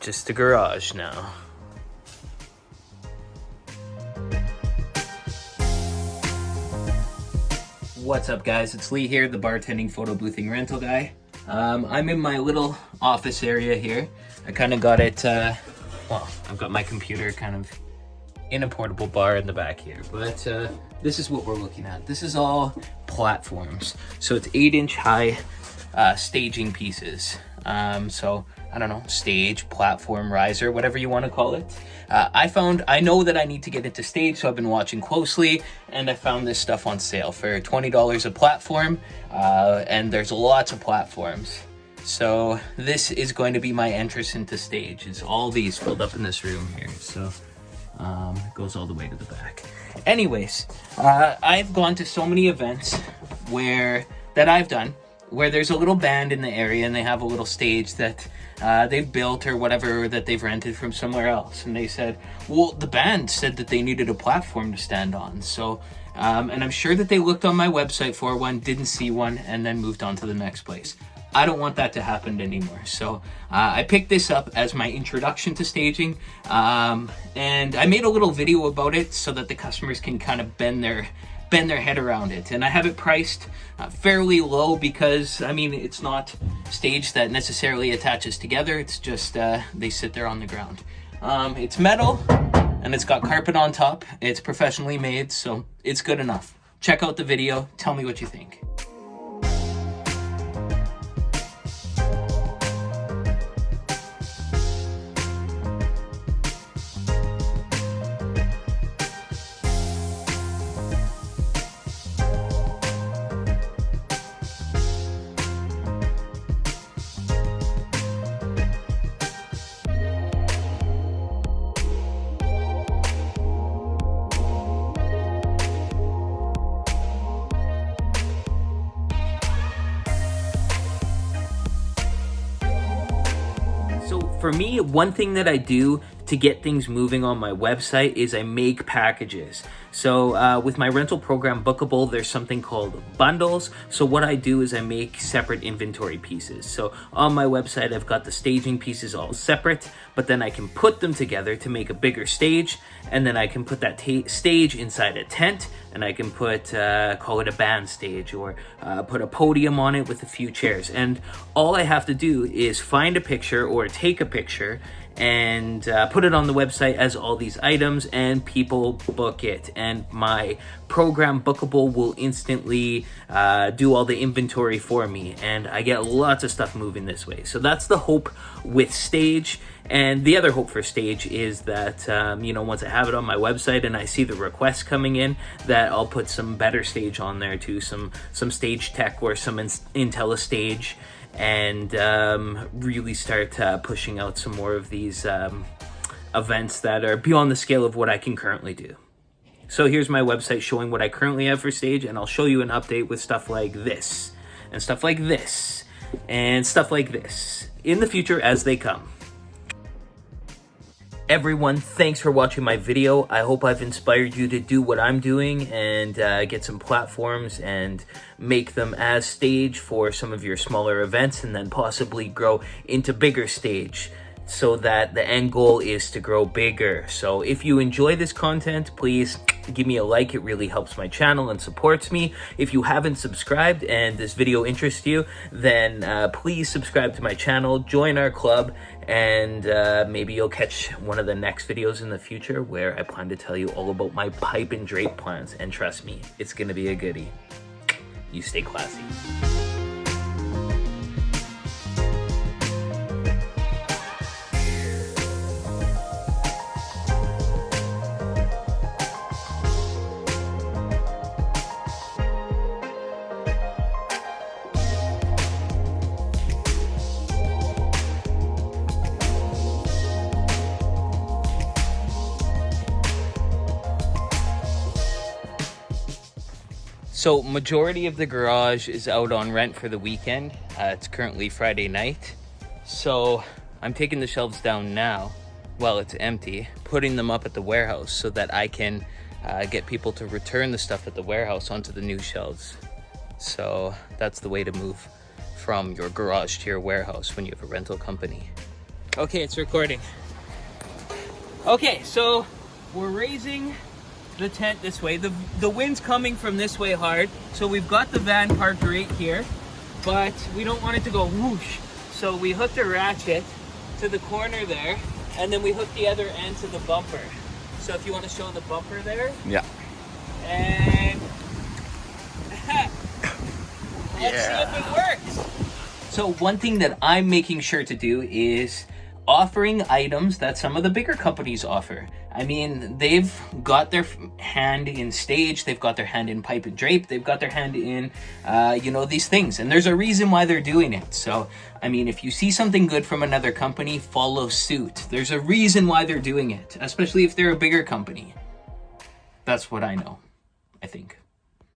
just a garage now. What's up, guys? It's Lee here, the bartending, photo boothing, rental guy. I'm in my little office area here. I kind of got it, well, I've got my computer kind of in a portable bar in the back here, but this is what we're looking at. This is all platforms. So it's 8-inch high staging pieces. So I don't know, stage, platform, riser, whatever you want to call it. I know that I need to get into stage, so I've been watching closely, and I found this stuff on sale for $20 a platform, and there's lots of platforms. So this is going to be my entrance into stage. It's all these filled up in this room here. So it goes all the way to the back. Anyways, I've gone to so many events that I've done where there's a little band in the area and they have a little stage that they've built or whatever that they've rented from somewhere else. And they said, well, the band said that they needed a platform to stand on. So, and I'm sure that they looked on my website for one, didn't see one, and then moved on to the next place. I don't want that to happen anymore. So I picked this up as my introduction to staging. And I made a little video about it so that the customers can kind of bend their head around it. And I have it priced fairly low because, I mean, it's not stage that necessarily attaches together. It's just they sit there on the ground. It's metal and it's got carpet on top. It's professionally made, so it's good enough. Check out the video. Tell me what you think. For me, one thing that I do to get things moving on my website is I make packages. So with my rental program Booqable, there's something called bundles. So what I do is I make separate inventory pieces. So on my website, I've got the staging pieces all separate, but then I can put them together to make a bigger stage. And then I can put that stage inside a tent, and I can put, call it a band stage, or put a podium on it with a few chairs. And all I have to do is find a picture or take a picture and put it on the website as all these items, and people book it. And my program Booqable will instantly do all the inventory for me, and I get lots of stuff moving this way. So that's the hope with stage. And the other hope for stage is that, you know, once I have it on my website and I see the requests coming in, that I'll put some better stage on there too, some stage tech or some IntelliStage, and really start pushing out some more of these events that are beyond the scale of what I can currently do. So here's my website showing what I currently have for stage, and I'll show you an update with stuff like this, and stuff like this, and stuff like this in the future as they come. Everyone, thanks for watching my video. I hope I've inspired you to do what I'm doing and get some platforms and make them as stage for some of your smaller events, and then possibly grow into bigger stage, so that the end goal is to grow bigger. So if you enjoy this content, please give me a like. It really helps my channel and supports me. If you haven't subscribed and this video interests you, then please subscribe to my channel, join our club, and maybe you'll catch one of the next videos in the future where I plan to tell you all about my pipe and drape plans. And trust me, it's gonna be a goodie. You stay classy. So majority of the garage is out on rent for the weekend. It's currently Friday night. So I'm taking the shelves down now while it's empty, putting them up at the warehouse so that I can get people to return the stuff at the warehouse onto the new shelves. So that's the way to move from your garage to your warehouse when you have a rental company. Okay, it's recording. Okay, so we're raising the tent this way. The wind's coming from this way hard, so we've got the van parked right here, but we don't want it to go whoosh. So we hooked a ratchet to the corner there, and then we hooked the other end to the bumper. So if you want to show the bumper there. Yeah. And let's see if it works. So one thing that I'm making sure to do is offering items that some of the bigger companies offer. I mean, they've got their hand in stage, they've got their hand in pipe and drape, they've got their hand in, these things. And there's a reason why they're doing it. So, I mean, if you see something good from another company, follow suit. There's a reason why they're doing it, especially if they're a bigger company. That's what I know, I think.